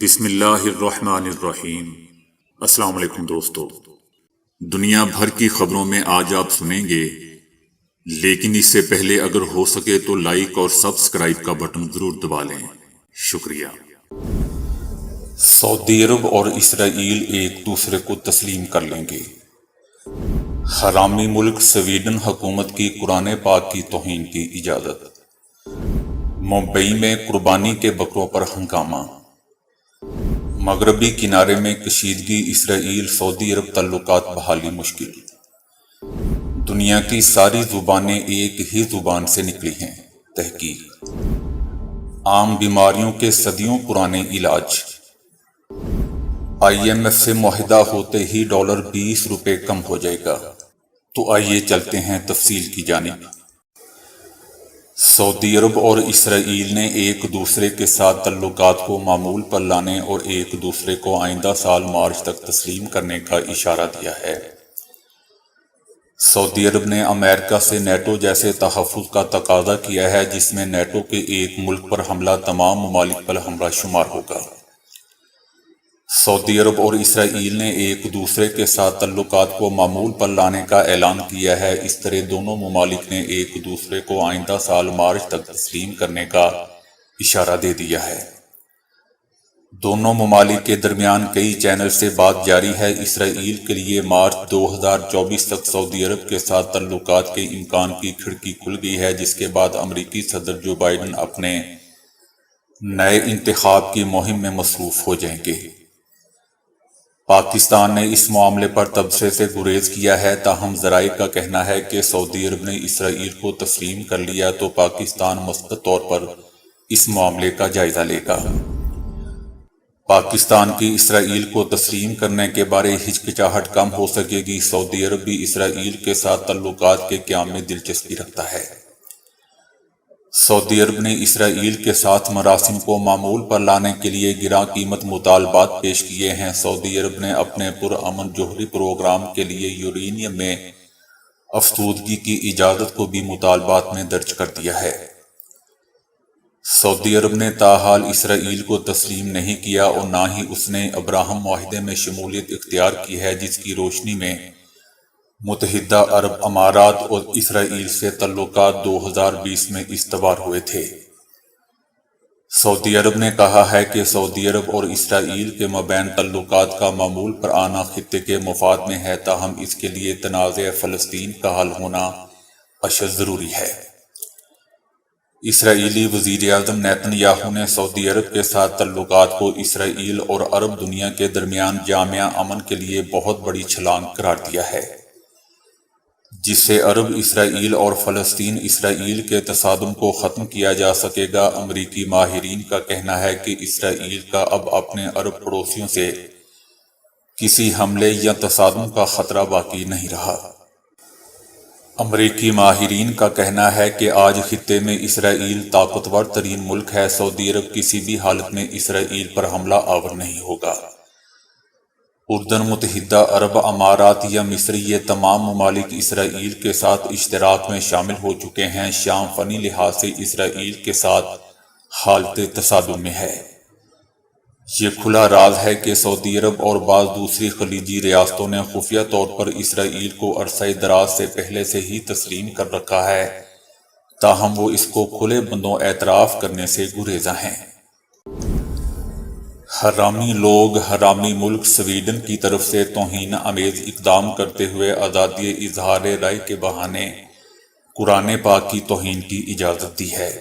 بسم اللہ الرحمن الرحیم۔ السلام علیکم دوستو، دنیا بھر کی خبروں میں آج آپ سنیں گے، لیکن اس سے پہلے اگر ہو سکے تو لائک اور سبسکرائب کا بٹن ضرور دبا لیں۔ شکریہ۔ سعودی عرب اور اسرائیل ایک دوسرے کو تسلیم کر لیں گے۔ حرامی ملک سویڈن حکومت کی قرآن پاک کی توہین کی اجازت۔ ممبئی میں قربانی کے بکروں پر ہنگامہ۔ مغربی کنارے میں کشیدگی، اسرائیل سعودی عرب تعلقات بحالی مشکل۔ دنیا کی ساری زبانیں ایک ہی زبان سے نکلی ہیں، تحقیق۔ عام بیماریوں کے صدیوں پرانے علاج۔ IMF سے معاہدہ ہوتے ہی $20 کم ہو جائے گا۔ تو آئیے چلتے ہیں تفصیل کی جانب۔ سعودی عرب اور اسرائیل نے ایک دوسرے کے ساتھ تعلقات کو معمول پر لانے اور ایک دوسرے کو آئندہ سال مارچ تک تسلیم کرنے کا اشارہ دیا ہے۔ سعودی عرب نے امریکہ سے نیٹو جیسے تحفظ کا تقاضا کیا ہے، جس میں نیٹو کے ایک ملک پر حملہ تمام ممالک پر حملہ شمار ہوگا۔ سعودی عرب اور اسرائیل نے ایک دوسرے کے ساتھ تعلقات کو معمول پر لانے کا اعلان کیا ہے۔ اس طرح دونوں ممالک نے ایک دوسرے کو آئندہ سال مارچ تک تسلیم کرنے کا اشارہ دے دیا ہے۔ دونوں ممالک کے درمیان کئی چینل سے بات جاری ہے۔ اسرائیل کے لیے مارچ 2024 تک سعودی عرب کے ساتھ تعلقات کے امکان کی کھڑکی کھل گئی ہے، جس کے بعد امریکی صدر جو بائیڈن اپنے نئے انتخاب کی مہم میں مصروف ہو جائیں گے۔ پاکستان نے اس معاملے پر تبصرے سے گریز کیا ہے، تاہم ذرائع کا کہنا ہے کہ سعودی عرب نے اسرائیل کو تسلیم کر لیا تو پاکستان مثبت طور پر اس معاملے کا جائزہ لے گا۔ پاکستان کی اسرائیل کو تسلیم کرنے کے بارے ہچکچاہٹ کم ہو سکے گی۔ سعودی عرب بھی اسرائیل کے ساتھ تعلقات کے قیام میں دلچسپی رکھتا ہے۔ سعودی عرب نے اسرائیل کے ساتھ مراسم کو معمول پر لانے کے لیے گراں قیمت مطالبات پیش کیے ہیں۔ سعودی عرب نے اپنے پرامن جوہری پروگرام کے لیے یورینیم میں افزودگی کی اجازت کو بھی مطالبات میں درج کر دیا ہے۔ سعودی عرب نے تاحال اسرائیل کو تسلیم نہیں کیا اور نہ ہی اس نے ابراہم معاہدے میں شمولیت اختیار کی ہے، جس کی روشنی میں متحدہ عرب امارات اور اسرائیل سے تعلقات 2020 میں استوار ہوئے تھے۔ سعودی عرب نے کہا ہے کہ سعودی عرب اور اسرائیل کے مابین تعلقات کا معمول پر آنا خطے کے مفاد میں ہے، تاہم اس کے لیے تنازع فلسطین کا حل ہونا اشد ضروری ہے۔ اسرائیلی وزیر اعظم نیتن یاہو نے سعودی عرب کے ساتھ تعلقات کو اسرائیل اور عرب دنیا کے درمیان جامع امن کے لیے بہت بڑی چھلانگ قرار دیا ہے، جس سے عرب اسرائیل اور فلسطین اسرائیل کے تصادم کو ختم کیا جا سکے گا۔ امریکی ماہرین کا کہنا ہے کہ اسرائیل کا اب اپنے عرب پڑوسیوں سے کسی حملے یا تصادم کا خطرہ باقی نہیں رہا۔ امریکی ماہرین کا کہنا ہے کہ آج خطے میں اسرائیل طاقتور ترین ملک ہے۔ سعودی عرب کسی بھی حالت میں اسرائیل پر حملہ آور نہیں ہوگا۔ اردن، متحدہ عرب امارات یا مصر، یہ تمام ممالک اسرائیل کے ساتھ اشتراک میں شامل ہو چکے ہیں۔ شام فنی لحاظ سے اسرائیل کے ساتھ حالت تصادم میں ہے۔ یہ کھلا راز ہے کہ سعودی عرب اور بعض دوسری خلیجی ریاستوں نے خفیہ طور پر اسرائیل کو عرصہ دراز سے پہلے سے ہی تسلیم کر رکھا ہے، تاہم وہ اس کو کھلے بندوں اعتراف کرنے سے گریزاں ہیں۔ حرامی لوگ، حرامی ملک سویڈن کی طرف سے توہین آمیز اقدام کرتے ہوئے آزادی اظہار رائے کے بہانے قرآن پاک کی توہین کی اجازت دی ہے۔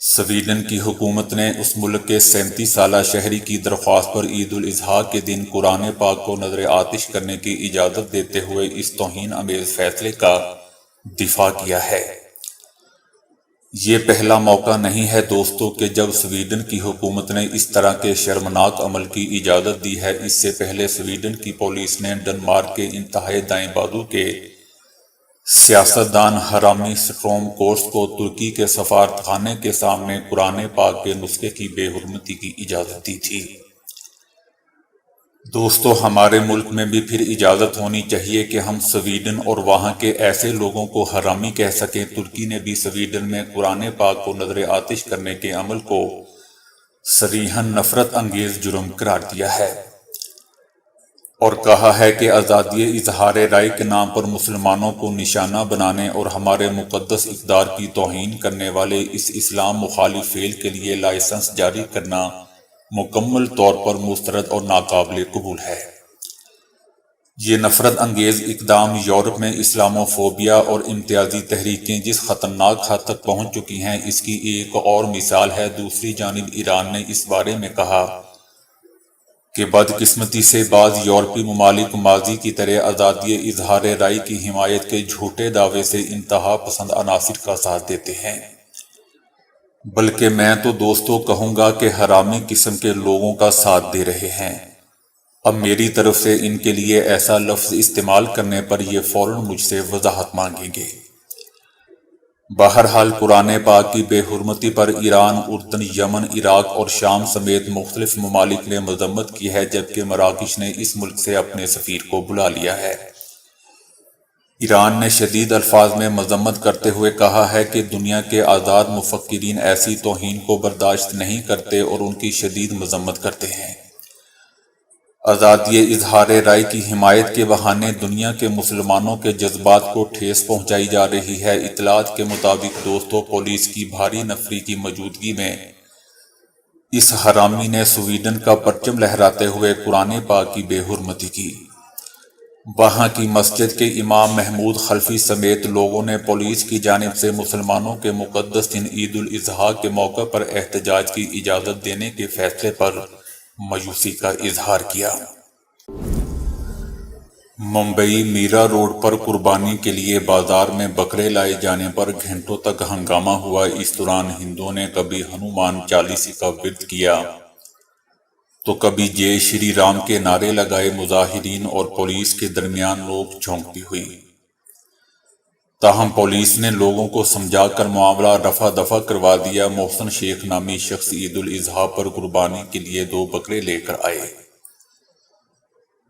سویڈن کی حکومت نے اس ملک کے 37 سالہ شہری کی درخواست پر عید الاضحیٰ کے دن قرآن پاک کو نذر آتش کرنے کی اجازت دیتے ہوئے اس توہین آمیز فیصلے کا دفاع کیا ہے۔ یہ پہلا موقع نہیں ہے دوستو کہ جب سویڈن کی حکومت نے اس طرح کے شرمناک عمل کی اجازت دی ہے۔ اس سے پہلے سویڈن کی پولیس نے ڈنمارک کے انتہائی دائیں بازو کے سیاستدان حرامی سٹورم کورس کو ترکی کے سفارت خانے کے سامنے قرآن پاک کے نسخے کی بے حرمتی کی اجازت دی تھی۔ دوستو، ہمارے ملک میں بھی پھر اجازت ہونی چاہیے کہ ہم سویڈن اور وہاں کے ایسے لوگوں کو حرامی کہہ سکیں۔ ترکی نے بھی سویڈن میں قرآن پاک کو نذر آتش کرنے کے عمل کو صریحاً نفرت انگیز جرم قرار دیا ہے اور کہا ہے کہ آزادی اظہار رائے کے نام پر مسلمانوں کو نشانہ بنانے اور ہمارے مقدس اقدار کی توہین کرنے والے اس اسلام مخالف فعل کے لیے لائسنس جاری کرنا مکمل طور پر مسترد اور ناقابل قبول ہے۔ یہ نفرت انگیز اقدام یورپ میں اسلاموفوبیا اور امتیازی تحریکیں جس خطرناک حد تک پہنچ چکی ہیں، اس کی ایک اور مثال ہے۔ دوسری جانب ایران نے اس بارے میں کہا کہ بدقسمتی سے بعض یورپی ممالک ماضی کی طرح آزادی اظہار رائے کی حمایت کے جھوٹے دعوے سے انتہا پسند عناصر کا ساتھ دیتے ہیں، بلکہ میں تو دوستو کہوں گا کہ حرامی قسم کے لوگوں کا ساتھ دے رہے ہیں۔ اب میری طرف سے ان کے لیے ایسا لفظ استعمال کرنے پر یہ فوراً مجھ سے وضاحت مانگیں گے۔ بہرحال قرآن پاک کی بے حرمتی پر ایران، اردن، یمن، عراق اور شام سمیت مختلف ممالک نے مذمت کی ہے، جبکہ مراکش نے اس ملک سے اپنے سفیر کو بلا لیا ہے۔ ایران نے شدید الفاظ میں مذمت کرتے ہوئے کہا ہے کہ دنیا کے آزاد مفکرین ایسی توہین کو برداشت نہیں کرتے اور ان کی شدید مذمت کرتے ہیں۔ آزادی اظہار رائے کی حمایت کے بہانے دنیا کے مسلمانوں کے جذبات کو ٹھیس پہنچائی جا رہی ہے۔ اطلاعات کے مطابق دوستو، پولیس کی بھاری نفری کی موجودگی میں اس حرامی نے سویڈن کا پرچم لہراتے ہوئے قرآن پاک کی بے حرمتی کی۔ وہاں کی مسجد کے امام محمود خلفی سمیت لوگوں نے پولیس کی جانب سے مسلمانوں کے مقدس دن عید الاضحیٰ کے موقع پر احتجاج کی اجازت دینے کے فیصلے پر مایوسی کا اظہار کیا۔ ممبئی میرا روڈ پر قربانی کے لیے بازار میں بکرے لائے جانے پر گھنٹوں تک ہنگامہ ہوا۔ اس دوران ہندوؤں نے کبھی ہنومان چالیسا کا ورد کیا تو کبھی جے شری رام کے نعرے لگائے۔ مظاہرین اور پولیس کے درمیان نوک جھونک بھی ہوئی، تاہم پولیس نے لوگوں کو سمجھا کر معاملہ رفع دفع کروا دیا۔ محسن شیخ نامی شخص عید الاضحیٰ پر قربانی کے لیے 2 بکرے لے کر آئے۔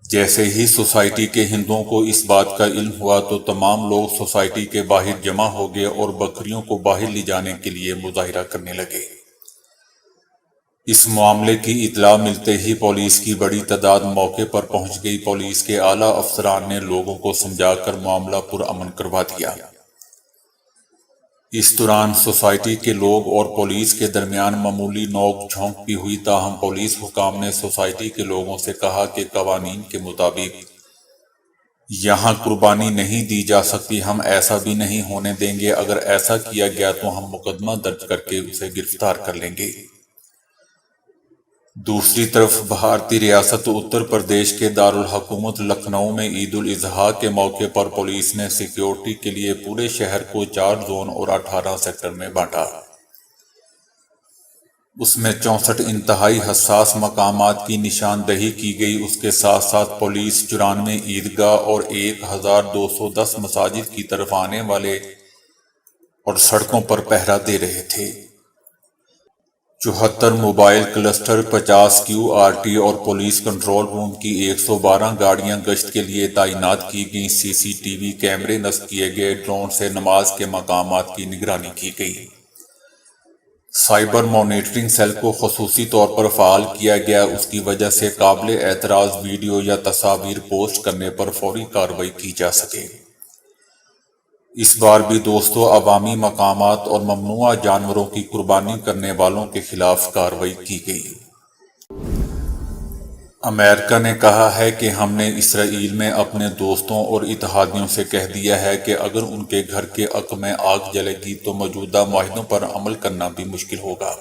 جیسے ہی سوسائٹی کے ہندوؤں کو اس بات کا علم ہوا تو تمام لوگ سوسائٹی کے باہر جمع ہو گئے اور بکریوں کو باہر لے جانے کے لیے مظاہرہ کرنے لگے۔ اس معاملے کی اطلاع ملتے ہی پولیس کی بڑی تعداد موقع پر پہنچ گئی۔ پولیس کے اعلیٰ افسران نے لوگوں کو سمجھا کر معاملہ پرامن کروا دیا۔ اس دوران سوسائٹی کے لوگ اور پولیس کے درمیان معمولی نوک جھونک بھی ہوئی، تاہم پولیس حکام نے سوسائٹی کے لوگوں سے کہا کہ قوانین کے مطابق یہاں قربانی نہیں دی جا سکتی، ہم ایسا بھی نہیں ہونے دیں گے، اگر ایسا کیا گیا تو ہم مقدمہ درج کر کے اسے گرفتار کر لیں گے۔ دوسری طرف بھارتی ریاست اتر پردیش کے دارالحکومت لکھنؤ میں عید الاضحیٰ کے موقع پر پولیس نے سیکیورٹی کے لیے پورے شہر کو 4 زون اور 18 سیکٹر میں بانٹا۔ اس میں 64 انتہائی حساس مقامات کی نشاندہی کی گئی۔ اس کے ساتھ ساتھ پولیس 94 عیدگاہ اور 1210 مساجد کی طرف آنے والے اور سڑکوں پر پہرا دے رہے تھے۔ 74 موبائل کلسٹر، 50 QRT اور پولیس کنٹرول روم کی 112 گاڑیاں گشت کے لیے تعینات کی گئیں۔ CCTV کیمرے نصب کیے گئے، ڈرون سے نماز کے مقامات کی نگرانی کی گئی۔ سائبر مانیٹرنگ سیل کو خصوصی طور پر فعال کیا گیا، اس کی وجہ سے قابل اعتراض ویڈیو یا تصاویر پوسٹ کرنے پر فوری کارروائی کی جا سکے۔ اس بار بھی دوستو عوامی مقامات اور ممنوعہ جانوروں کی قربانی کرنے والوں کے خلاف کارروائی کی گئی۔ امریکہ نے کہا ہے کہ ہم نے اسرائیل میں اپنے دوستوں اور اتحادیوں سے کہہ دیا ہے کہ اگر ان کے گھر کے حق میں آگ جلے گی تو موجودہ معاہدوں پر عمل کرنا بھی مشکل ہوگا،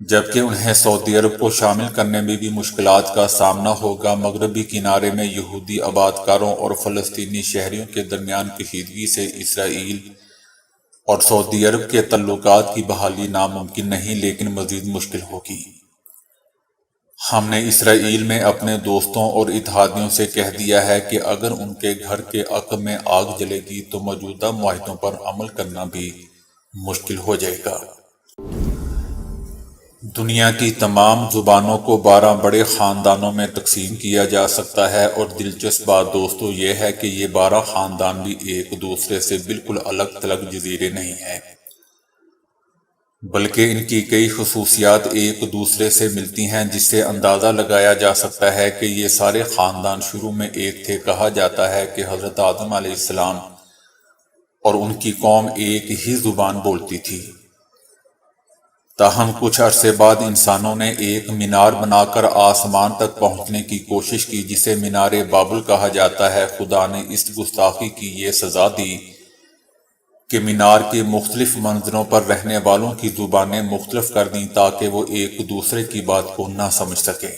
جبکہ انہیں سعودی عرب کو شامل کرنے میں بھی مشکلات کا سامنا ہوگا۔ مغربی کنارے میں یہودی آباد کاروں اور فلسطینی شہریوں کے درمیان کشیدگی سے اسرائیل اور سعودی عرب کے تعلقات کی بحالی ناممکن نہیں، لیکن مزید مشکل ہوگی۔ ہم نے اسرائیل میں اپنے دوستوں اور اتحادیوں سے کہہ دیا ہے کہ اگر ان کے گھر کے حق میں آگ جلے گی تو موجودہ معاہدوں پر عمل کرنا بھی مشکل ہو جائے گا۔ دنیا کی تمام زبانوں کو 12 بڑے خاندانوں میں تقسیم کیا جا سکتا ہے، اور دلچسپ بات دوستو یہ ہے کہ یہ 12 خاندان بھی ایک دوسرے سے بالکل الگ تھلگ جزیرے نہیں ہیں۔ بلکہ ان کی کئی خصوصیات ایک دوسرے سے ملتی ہیں، جس سے اندازہ لگایا جا سکتا ہے کہ یہ سارے خاندان شروع میں ایک تھے۔ کہا جاتا ہے کہ حضرت آدم علیہ السلام اور ان کی قوم ایک ہی زبان بولتی تھی، تاہم کچھ عرصے بعد انسانوں نے ایک مینار بنا کر آسمان تک پہنچنے کی کوشش کی، جسے مینار بابل کہا جاتا ہے۔ خدا نے اس گستاخی کی یہ سزا دی کہ مینار کے مختلف منزلوں پر رہنے والوں کی زبانیں مختلف کر دیں تاکہ وہ ایک دوسرے کی بات کو نہ سمجھ سکیں۔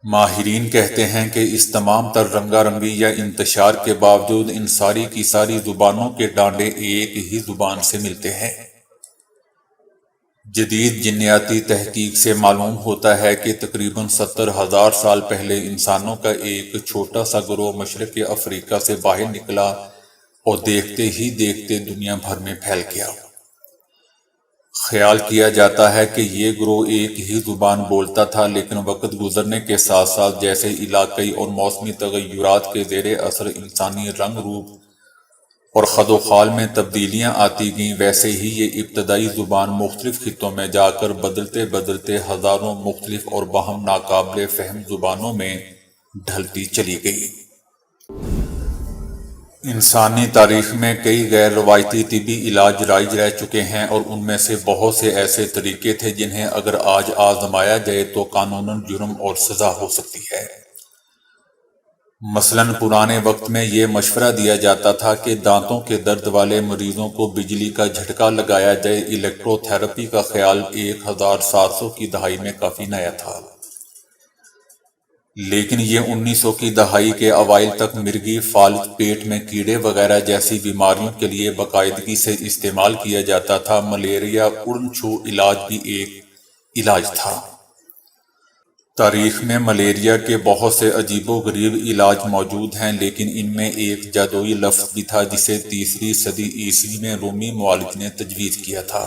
ماہرین کہتے ہیں کہ اس تمام تر رنگا رنگی یا انتشار کے باوجود ان ساری کی ساری زبانوں کے ڈانڈے ایک ہی زبان سے ملتے ہیں۔ جدید جنیاتی تحقیق سے معلوم ہوتا ہے کہ تقریباً 70,000 سال پہلے انسانوں کا ایک چھوٹا سا گروہ مشرق افریقہ سے باہر نکلا اور دیکھتے ہی دیکھتے دنیا بھر میں پھیل گیا۔ خیال کیا جاتا ہے کہ یہ گروہ ایک ہی زبان بولتا تھا، لیکن وقت گزرنے کے ساتھ ساتھ جیسے علاقائی اور موسمی تغیرات کے زیر اثر انسانی رنگ روپ اور خد و خال میں تبدیلیاں آتی گئیں، ویسے ہی یہ ابتدائی زبان مختلف خطوں میں جا کر بدلتے بدلتے ہزاروں مختلف اور باہم ناقابل فہم زبانوں میں ڈھلتی چلی گئی۔ انسانی تاریخ میں کئی غیر روایتی طبی علاج رائج رہ چکے ہیں، اور ان میں سے بہت سے ایسے طریقے تھے جنہیں اگر آج آزمایا جائے تو قانوناً جرم اور سزا ہو سکتی ہے۔ مثلاً پرانے وقت میں یہ مشورہ دیا جاتا تھا کہ دانتوں کے درد والے مریضوں کو بجلی کا جھٹکا لگایا جائے۔ الیکٹرو تھراپی کا خیال 1700 کی دہائی میں کافی نیا تھا، لیکن یہ 1900 کی دہائی کے اوائل تک مرگی، فالج، پیٹ میں کیڑے وغیرہ جیسی بیماریوں کے لیے باقاعدگی سے استعمال کیا جاتا تھا۔ ملیریا اڑن چھو علاج بھی ایک علاج تھا۔ تاریخ میں ملیریا کے بہت سے عجیب و غریب علاج موجود ہیں، لیکن ان میں ایک جادوئی لفظ بھی تھا جسے 3 صدی عیسوی میں رومی معالج نے تجویز کیا تھا۔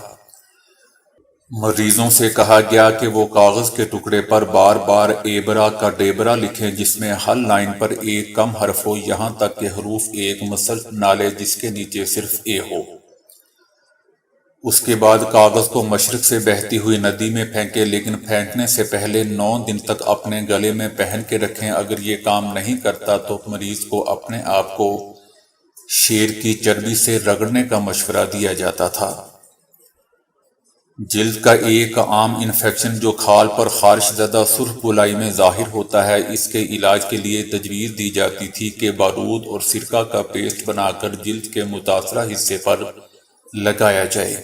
مریضوں سے کہا گیا کہ وہ کاغذ کے ٹکڑے پر بار بار ایبرا کا ڈیبرا لکھیں، جس میں ہر لائن پر ایک کم حرف ہو، یہاں تک کہ حروف ایک مسلسل بنا لے جس کے نیچے صرف اے ہو۔ اس کے بعد کاغذ کو مشرق سے بہتی ہوئی ندی میں پھینکیں، لیکن پھینکنے سے پہلے 9 دن تک اپنے گلے میں پہن کے رکھیں۔ اگر یہ کام نہیں کرتا تو مریض کو اپنے آپ کو شیر کی چربی سے رگڑنے کا مشورہ دیا جاتا تھا۔ جلد کا ایک عام انفیکشن جو کھال پر خارش زدہ سرخ گولائی میں ظاہر ہوتا ہے، اس کے علاج کے لیے تجویز دی جاتی تھی کہ بارود اور سرکہ کا پیسٹ بنا کر جلد کے متاثرہ حصے پر لگایا جائے۔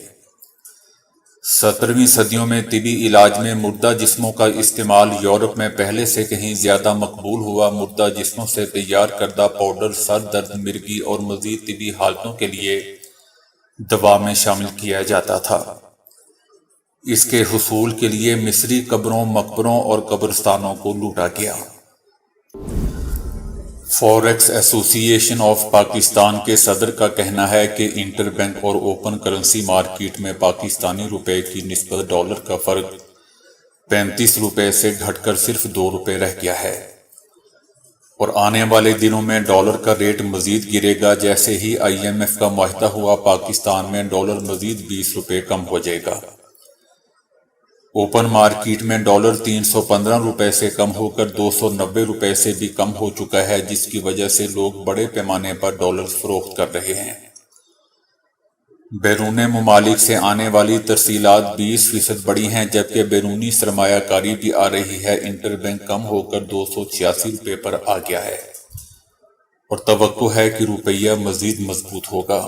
17ویں صدیوں میں طبی علاج میں مردہ جسموں کا استعمال یورپ میں پہلے سے کہیں زیادہ مقبول ہوا۔ مردہ جسموں سے تیار کردہ پاؤڈر سر درد، مرگی اور مزید طبی حالتوں کے لیے دوا میں شامل کیا جاتا تھا۔ اس کے حصول کے لیے مصری قبروں، مقبروں اور قبرستانوں کو لوٹا گیا۔ فوریکس ایسوسی ایشن آف پاکستان کے صدر کا کہنا ہے کہ انٹر بینک اور اوپن کرنسی مارکیٹ میں پاکستانی روپے کی نسبت ڈالر کا فرق 35 روپے سے گھٹ کر صرف 2 روپے رہ گیا ہے، اور آنے والے دنوں میں ڈالر کا ریٹ مزید گرے گا۔ جیسے ہی IMF کا معاہدہ ہوا، پاکستان میں ڈالر مزید 20 روپے کم ہو جائے گا۔ اوپن مارکیٹ میں ڈالر 315 روپے سے کم ہو کر 290 روپے سے بھی کم ہو چکا ہے، جس کی وجہ سے لوگ بڑے پیمانے پر ڈالرز فروخت کر رہے ہیں۔ بیرون ممالک سے آنے والی ترسیلات 20% بڑھی ہیں، جبکہ بیرونی سرمایہ کاری بھی آ رہی ہے۔ انٹر بینک کم ہو کر 286 روپے پر آ گیا ہے، اور توقع ہے کہ روپیہ مزید مضبوط ہوگا۔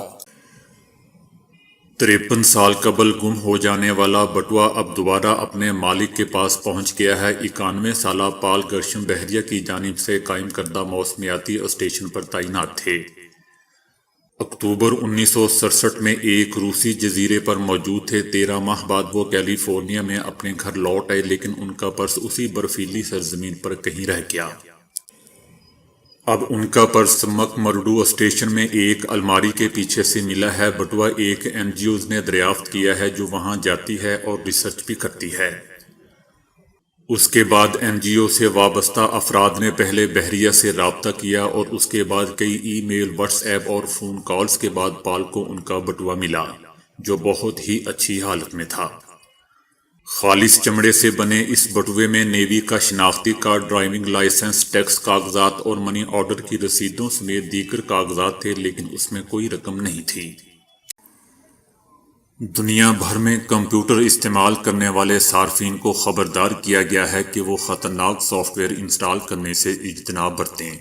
53 سال قبل گم ہو جانے والا بٹوا اب دوبارہ اپنے مالک کے پاس پہنچ گیا ہے۔ 91 سالہ پال گرشم بحریہ کی جانب سے قائم کردہ موسمیاتی اسٹیشن پر تعینات تھے۔ اکتوبر 1967 میں ایک روسی جزیرے پر موجود تھے۔ 13 ماہ بعد وہ کیلیفورنیا میں اپنے گھر لوٹ آئے، لیکن ان کا پرس اسی برفیلی سرزمین پر کہیں رہ گیا۔ اب ان کا پرس مک مرڈو اسٹیشن میں ایک الماری کے پیچھے سے ملا ہے۔ بٹوا ایک NGO نے دریافت کیا ہے جو وہاں جاتی ہے اور ریسرچ بھی کرتی ہے۔ اس کے بعد NGO سے وابستہ افراد نے پہلے بحریہ سے رابطہ کیا، اور اس کے بعد کئی ای میل، واٹس ایپ اور فون کالز کے بعد پال کو ان کا بٹوا ملا۔ جو بہت ہی اچھی حالت میں تھا۔ خالص چمڑے سے بنے اس بٹوے میں نیوی کا شناختی کارڈ، ڈرائیونگ لائسنس، ٹیکس کاغذات اور منی آرڈر کی رسیدوں سمیت دیگر کاغذات تھے، لیکن اس میں کوئی رقم نہیں تھی۔ دنیا بھر میں کمپیوٹر استعمال کرنے والے صارفین کو خبردار کیا گیا ہے کہ وہ خطرناک سافٹ ویئر انسٹال کرنے سے اجتناب برتیں،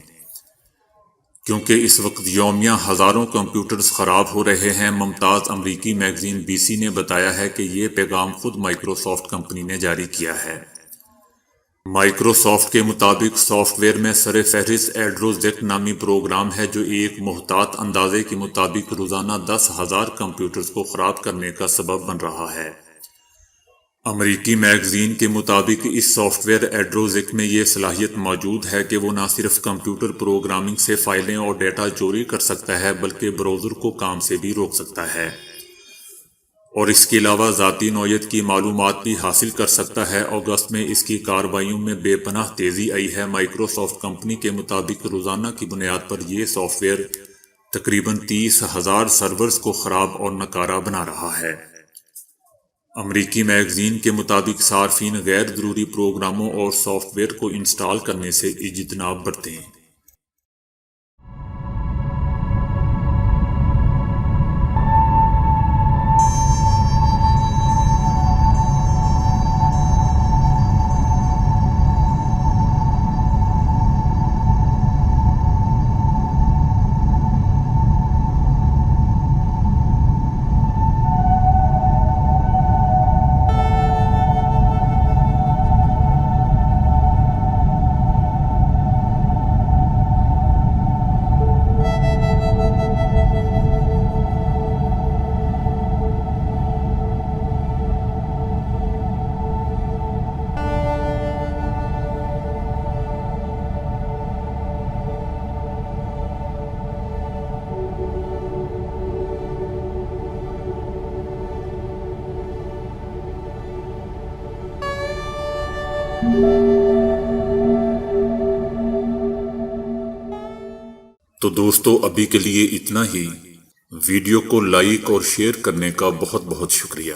کیونکہ اس وقت یومیہ ہزاروں کمپیوٹرز خراب ہو رہے ہیں۔ ممتاز امریکی میگزین BC نے بتایا ہے کہ یہ پیغام خود مائیکروسافٹ کمپنی نے جاری کیا ہے۔ مائیکروسافٹ کے مطابق سافٹ ویئر میں سر فہرست ایڈروزیک نامی پروگرام ہے، جو ایک محتاط اندازے کے مطابق روزانہ 10,000 کمپیوٹرز کو خراب کرنے کا سبب بن رہا ہے۔ امریکی میگزین کے مطابق اس سافٹ ویئر ایڈروزیک میں یہ صلاحیت موجود ہے کہ وہ نہ صرف کمپیوٹر پروگرامنگ سے فائلیں اور ڈیٹا چوری کر سکتا ہے، بلکہ براؤزر کو کام سے بھی روک سکتا ہے، اور اس کے علاوہ ذاتی نوعیت کی معلومات بھی حاصل کر سکتا ہے۔ اگست میں اس کی کارروائیوں میں بے پناہ تیزی آئی ہے۔ مائیکروسافٹ کمپنی کے مطابق روزانہ کی بنیاد پر یہ سافٹ ویئر تقریباً 30,000 سرورز کو خراب اور ناکارہ بنا رہا ہے۔ امریکی میگزین کے مطابق صارفین غیر ضروری پروگراموں اور سافٹ ویئر کو انسٹال کرنے سے اجتناب برتیں۔ تو دوستو، ابھی کے لیے اتنا ہی۔ ویڈیو کو لائک اور شیئر کرنے کا بہت بہت شکریہ۔